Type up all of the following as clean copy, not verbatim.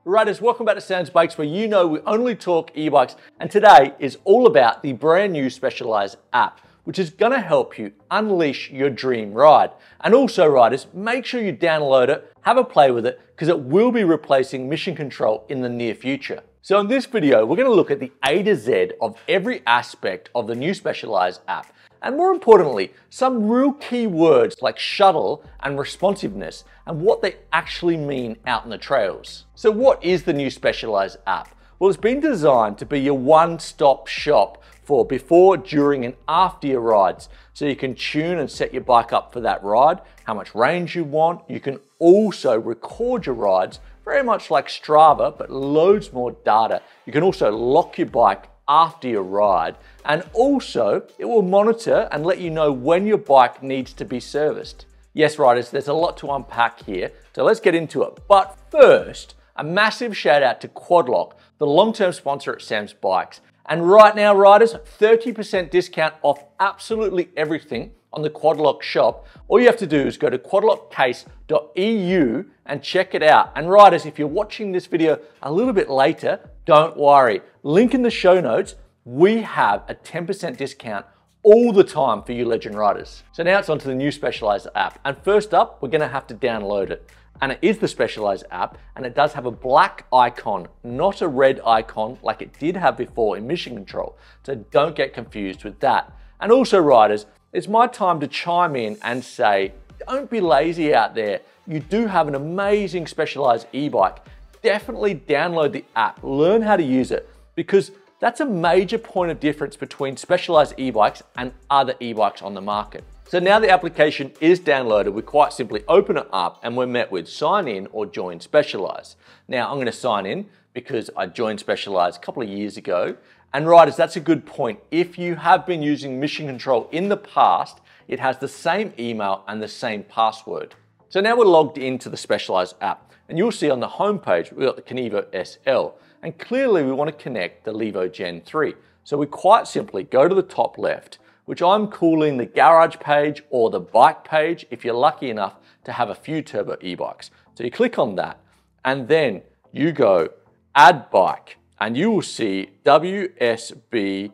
Riders, welcome back to Sam's Bikes, where you know we only talk e-bikes, and today is all about the brand new Specialized app, which is going to help you unleash your dream ride. And also, riders, make sure you download it, have a play with it, because it will be replacing Mission Control in the near future. So in this video, we're going to look at the A to Z of every aspect of the new Specialized app. And more importantly, some real key words like shuttle and responsiveness and what they actually mean out in the trails. So what is the new Specialized app? Well, it's been designed to be your one-stop shop for before, during, and after your rides. So you can tune and set your bike up for that ride, how much range you want. You can also record your rides, very much like Strava, but loads more data. You can also lock your bike after your ride, and also it will monitor and let you know when your bike needs to be serviced. Yes, riders, there's a lot to unpack here, so let's get into it. But first, a massive shout out to Quadlock, the long-term sponsor at Sam's Bikes. And right now, riders, 30% discount off absolutely everything on the Quadlock shop. All you have to do is go to quadlockcase.eu and check it out. And riders, if you're watching this video a little bit later, don't worry. Link in the show notes, we have a 10% discount all the time for you legend riders. So now it's onto the new Specialized app. And first up, we're gonna have to download it. And it is the Specialized app, and it does have a black icon, not a red icon like it did have before in Mission Control. So don't get confused with that. And also, riders, it's my time to chime in and say, don't be lazy out there. You do have an amazing Specialized e-bike. Definitely download the app, learn how to use it, because that's a major point of difference between Specialized e-bikes and other e-bikes on the market. So now the application is downloaded, we quite simply open it up and we're met with sign in or join Specialized. Now I'm going to sign in because I joined Specialized a couple of years ago. And riders, that's a good point. If you have been using Mission Control in the past, it has the same email and the same password. So now we're logged into the Specialized app, and you'll see on the homepage, we've got the Kenevo SL, and clearly we want to connect the Levo Gen 3. So we quite simply go to the top left, which I'm calling the garage page or the bike page if you're lucky enough to have a few turbo e-bikes. So you click on that, and then you go add bike, and you will see WSBC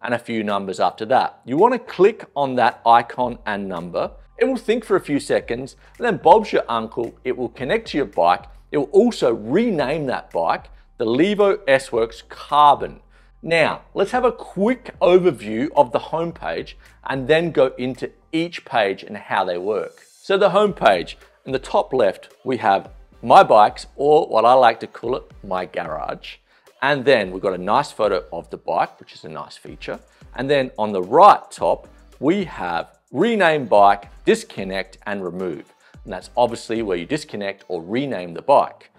and a few numbers after that. You want to click on that icon and number. It will think for a few seconds, and then Bob's your uncle. It will connect to your bike. It will also rename that bike the Levo S-Works Carbon. Now, let's have a quick overview of the homepage and then go into each page and how they work. So the homepage, in the top left, we have my bikes, or what I like to call it, my garage. And then we've got a nice photo of the bike, which is a nice feature. And then on the right top, we have rename bike, disconnect, and remove. And that's obviously where you disconnect or rename the bike.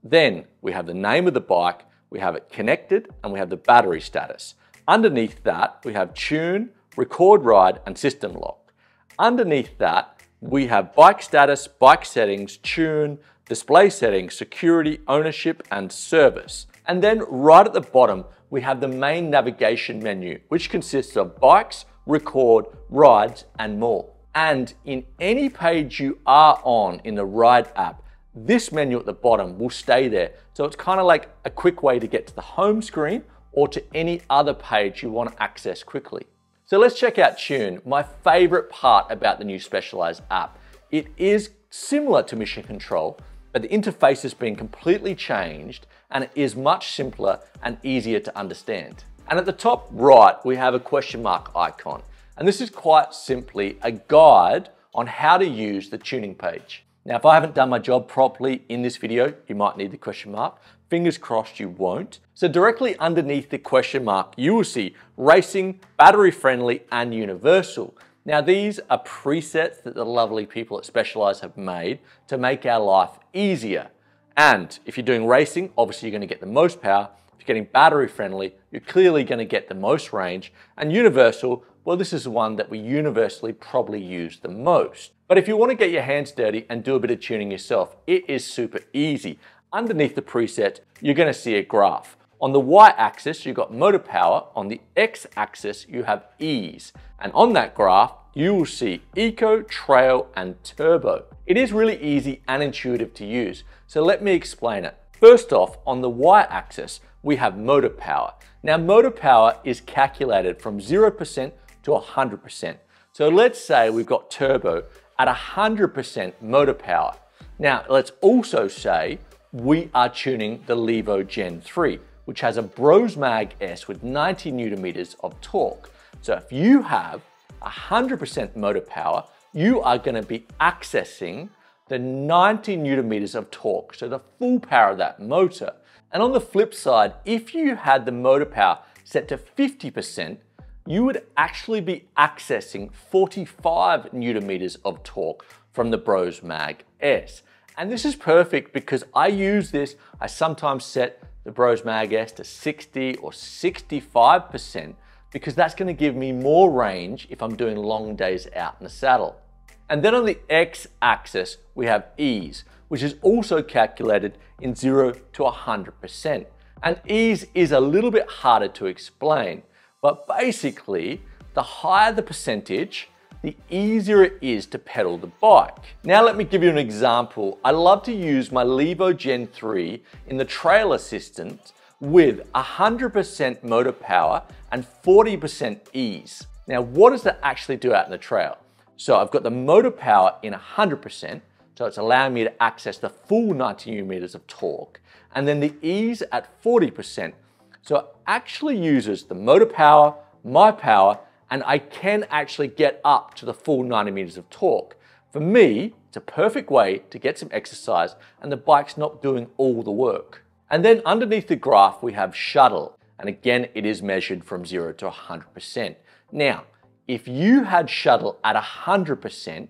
Then we have the name of the bike, we have it connected, and we have the battery status. Underneath that, we have tune, record ride, and system lock. Underneath that, we have bike status, bike settings, tune, display settings, security, ownership, and service. And then right at the bottom, we have the main navigation menu, which consists of bikes, record, rides, and more. And in any page you are on in the Ride app, this menu at the bottom will stay there. So it's kind of like a quick way to get to the home screen or to any other page you want to access quickly. So let's check out Tune, my favorite part about the new Specialized app. It is similar to Mission Control, but the interface has been completely changed and it is much simpler and easier to understand. And at the top right, we have a question mark icon. And this is quite simply a guide on how to use the tuning page. Now, if I haven't done my job properly in this video, you might need the question mark. Fingers crossed you won't. So directly underneath the question mark, you will see racing, battery friendly, and universal. Now, these are presets that the lovely people at Specialized have made to make our life easier. And if you're doing racing, obviously you're going to get the most power. If you're getting battery friendly, you're clearly going to get the most range. And universal, well, this is the one that we universally probably use the most. But if you want to get your hands dirty and do a bit of tuning yourself, it is super easy. Underneath the preset, you're going to see a graph. On the y-axis, you've got motor power. On the x-axis, you have ease. And on that graph, you will see Eco, Trail, and Turbo. It is really easy and intuitive to use, so let me explain it. First off, on the y-axis, we have motor power. Now, motor power is calculated from 0% to 100%. So let's say we've got turbo at 100% motor power. Now, let's also say we are tuning the Levo Gen 3, which has a Bros Mag S with 90 Newton meters of torque. So if you have 100% motor power, you are going to be accessing the 90 Newton meters of torque, so the full power of that motor. And on the flip side, if you had the motor power set to 50%, you would actually be accessing 45 Newton meters of torque from the Bros Mag S. And this is perfect because I use this, I sometimes set the Bros Mag S to 60 or 65% because that's going to give me more range if I'm doing long days out in the saddle. And then on the x-axis, we have ease, which is also calculated in 0 to 100%. And ease is a little bit harder to explain, but basically, the higher the percentage, the easier it is to pedal the bike. Now let me give you an example. I love to use my Levo Gen 3 in the trail assistant with 100% motor power and 40% ease. Now what does that actually do out in the trail? So I've got the motor power in 100%, so it's allowing me to access the full 90 Newton meters of torque, and then the ease at 40%. So it actually uses the motor power, my power, and I can actually get up to the full 90 meters of torque. For me, it's a perfect way to get some exercise and the bike's not doing all the work. And then underneath the graph, we have Shuttle. And again, it is measured from 0 to 100%. Now, if you had Shuttle at 100%,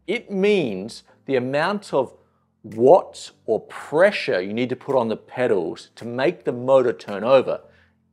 it means the amount of watts or pressure you need to put on the pedals to make the motor turn over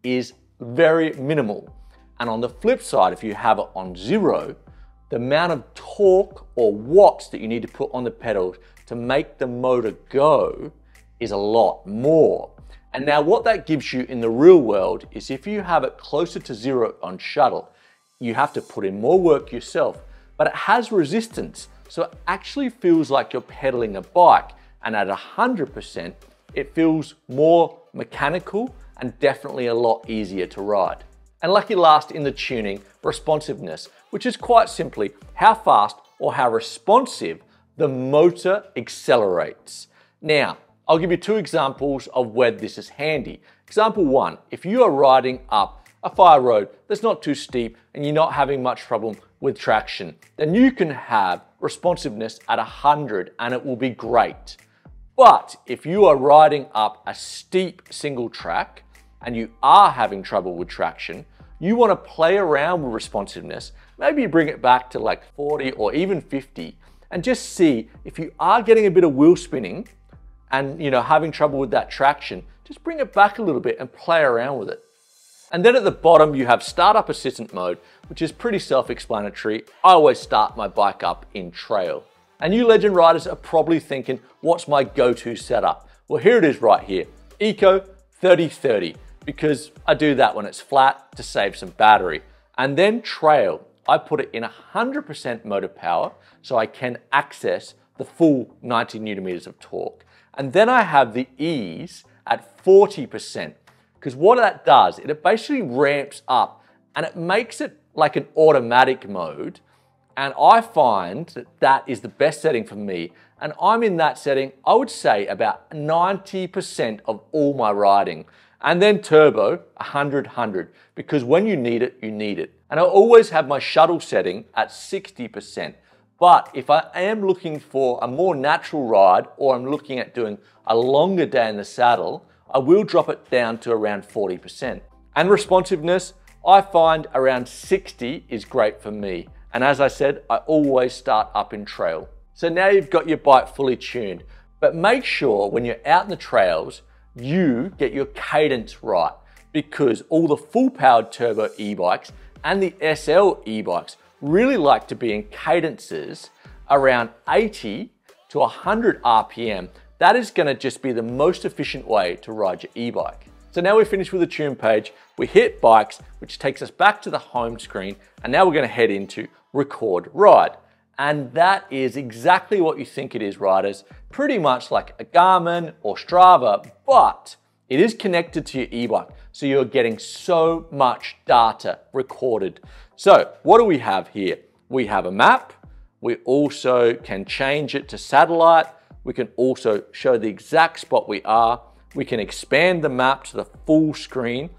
is very minimal. And on the flip side, if you have it on 0, the amount of torque or watts that you need to put on the pedals to make the motor go is a lot more. And now what that gives you in the real world is if you have it closer to 0 on Shuttle, you have to put in more work yourself, but it has resistance. So it actually feels like you're pedaling a bike, and at 100%, it feels more mechanical and definitely a lot easier to ride. And lucky last in the tuning, responsiveness, which is quite simply how fast or how responsive the motor accelerates. Now, I'll give you 2 examples of where this is handy. Example 1, if you are riding up a fire road that's not too steep and you're not having much problem with traction, then you can have responsiveness at 100 and it will be great. But if you are riding up a steep single track and you are having trouble with traction, you want to play around with responsiveness, maybe bring it back to like 40 or even 50 and just see if you are getting a bit of wheel spinning and having trouble with that traction, just bring it back a little bit and play around with it. And then at the bottom, you have startup assistant mode, which is pretty self-explanatory. I always start my bike up in trail. And you legend riders are probably thinking, what's my go-to setup? Well, here it is right here, Eco 30-30, because I do that when it's flat to save some battery. And then trail, I put it in 100% motor power, so I can access the full 90 Newton meters of torque. And then I have the ease at 40%. Because what that does, it basically ramps up and it makes it like an automatic mode. And I find that that is the best setting for me. And I'm in that setting, I would say about 90% of all my riding. And then turbo, 100, because when you need it, you need it. And I always have my shuttle setting at 60%. But if I am looking for a more natural ride or I'm looking at doing a longer day in the saddle, I will drop it down to around 40%. And responsiveness, I find around 60 is great for me. And as I said, I always start up in trail. So now you've got your bike fully tuned, but make sure when you're out in the trails, you get your cadence right, because all the full powered turbo e-bikes and the SL e-bikes really like to be in cadences around 80 to 100 RPM. That is going to just be the most efficient way to ride your e-bike. So now we're finished with the tune page. We hit bikes, which takes us back to the home screen. And now we're going to head into record ride. And that is exactly what you think it is, riders. Pretty much like a Garmin or Strava, but it is connected to your e-bike. So you're getting so much data recorded. So what do we have here? We have a map. We also can change it to satellite. We can also show the exact spot we are. We can expand the map to the full screen.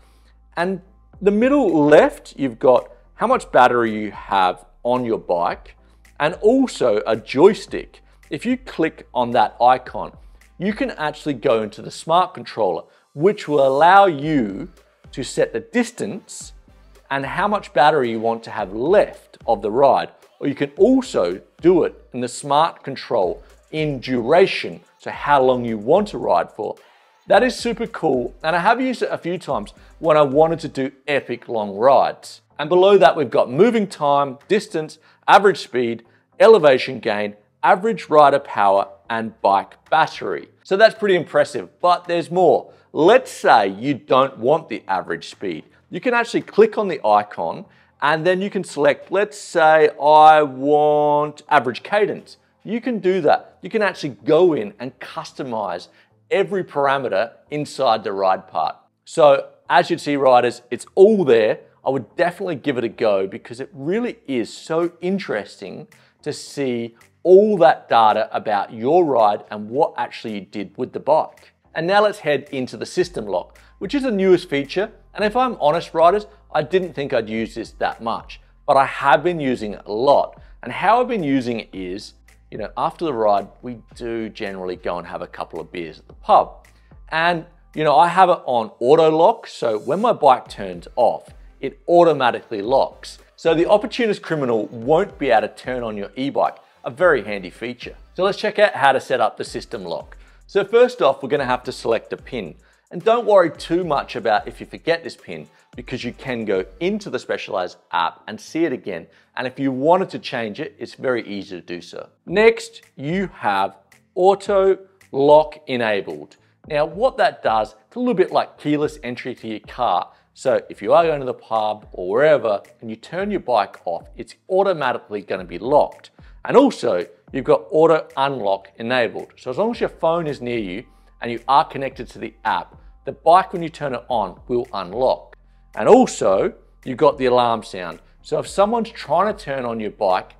And the middle left, you've got how much battery you have on your bike and also a joystick. If you click on that icon, you can actually go into the smart controller, which will allow you to set the distance and how much battery you want to have left of the ride. Or you can also do it in the smart control in duration, so how long you want to ride for. That is super cool, and I have used it a few times when I wanted to do epic long rides. And below that, we've got moving time, distance, average speed, elevation gain, average rider power, and bike battery. So that's pretty impressive, but there's more. Let's say you don't want the average speed. You can actually click on the icon and then you can select, let's say I want average cadence. You can do that. You can actually go in and customize every parameter inside the ride part. So as you'd see, riders, it's all there. I would definitely give it a go because it really is so interesting to see all that data about your ride and what actually you did with the bike. And now let's head into the system lock, which is the newest feature. And if I'm honest, riders, I didn't think I'd use this that much, but I have been using it a lot. And how I've been using it is, after the ride, we do generally go and have a couple of beers at the pub. And, I have it on auto lock. So when my bike turns off, it automatically locks. So the opportunist criminal won't be able to turn on your e-bike, a very handy feature. So let's check out how to set up the system lock. So first off, we're going to have to select a pin. And don't worry too much about if you forget this pin, because you can go into the Specialized app and see it again. And if you wanted to change it, it's very easy to do so. Next, you have auto lock enabled. Now, what that does, it's a little bit like keyless entry to your car. So if you are going to the pub or wherever and you turn your bike off, it's automatically going to be locked. And also, you've got auto unlock enabled. So as long as your phone is near you and you are connected to the app, the bike, when you turn it on, will unlock. And also, you've got the alarm sound. So if someone's trying to turn on your bike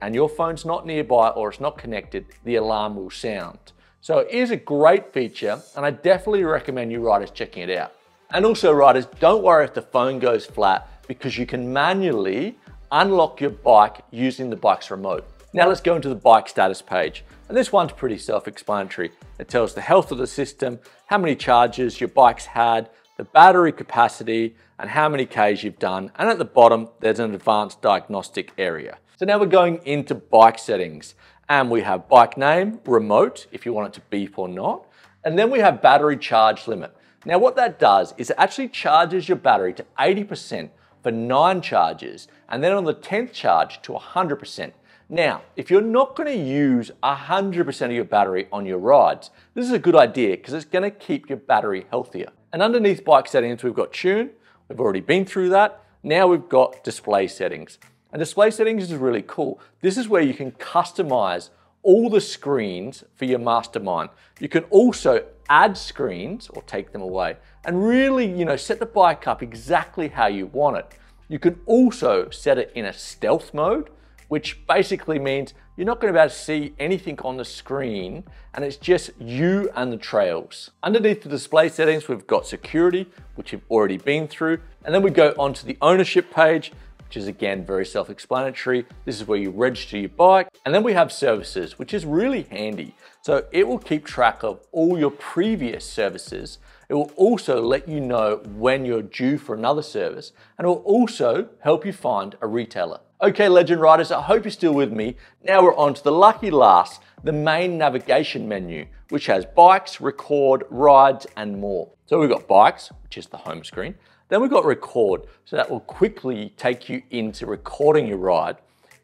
and your phone's not nearby or it's not connected, the alarm will sound. So it is a great feature, and I definitely recommend you riders checking it out. And also, riders, don't worry if the phone goes flat, because you can manually unlock your bike using the bike's remote. Now let's go into the bike status page. And this one's pretty self-explanatory. It tells the health of the system, how many charges your bike's had, the battery capacity, and how many Ks you've done. And at the bottom, there's an advanced diagnostic area. So now we're going into bike settings. And we have bike name, remote, if you want it to beep or not. And then we have battery charge limit. Now what that does is it actually charges your battery to 80% for 9 charges, and then on the 10th charge to 100%. Now, if you're not going to use 100% of your battery on your rides, this is a good idea because it's going to keep your battery healthier. And underneath bike settings, we've got tune. We've already been through that. Now we've got display settings. And display settings is really cool. This is where you can customize all the screens for your Mastermind. You can also add screens or take them away and really, set the bike up exactly how you want it. You can also set it in a stealth mode, which basically means you're not going to be able to see anything on the screen and it's just you and the trails. Underneath the display settings, we've got security, which you've already been through. And then we go onto the ownership page, which is again very self-explanatory. This is where you register your bike. And then we have services, which is really handy. So it will keep track of all your previous services. It will also let you know when you're due for another service, and it will also help you find a retailer. Okay, legend riders, I hope you're still with me. Now we're on to the lucky last, the main navigation menu, which has bikes, record, rides, and more. So we've got bikes, which is the home screen. Then we've got record, so that will quickly take you into recording your ride.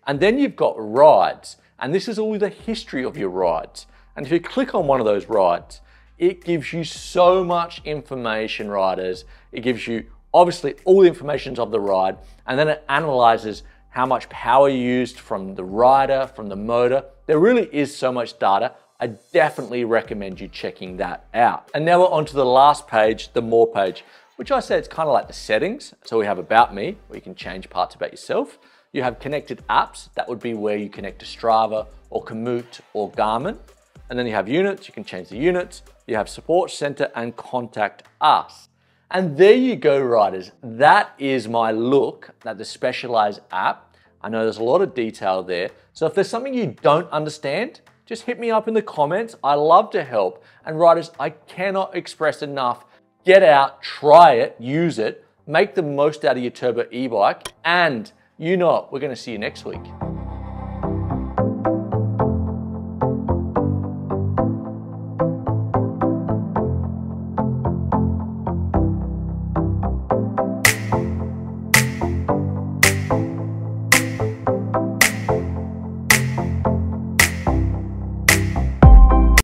And then you've got rides, and this is all the history of your rides. And if you click on one of those rides, it gives you so much information, riders. It gives you obviously all the information of the ride, and then it analyzes how much power you used from the rider, from the motor. There really is so much data. I definitely recommend you checking that out. And now we're on to the last page, the more page, which I say it's kind of like the settings. So we have About Me, where you can change parts about yourself. You have connected apps, that would be where you connect to Strava or Komoot or Garmin. And then you have units, you can change the units. You have Support Center and Contact Us. And there you go, riders. That is my look at the Specialized app. I know there's a lot of detail there. So if there's something you don't understand, just hit me up in the comments. I love to help. And riders, I cannot express enough. Get out, try it, use it, make the most out of your turbo e-bike, and you know it, we're gonna see you next week.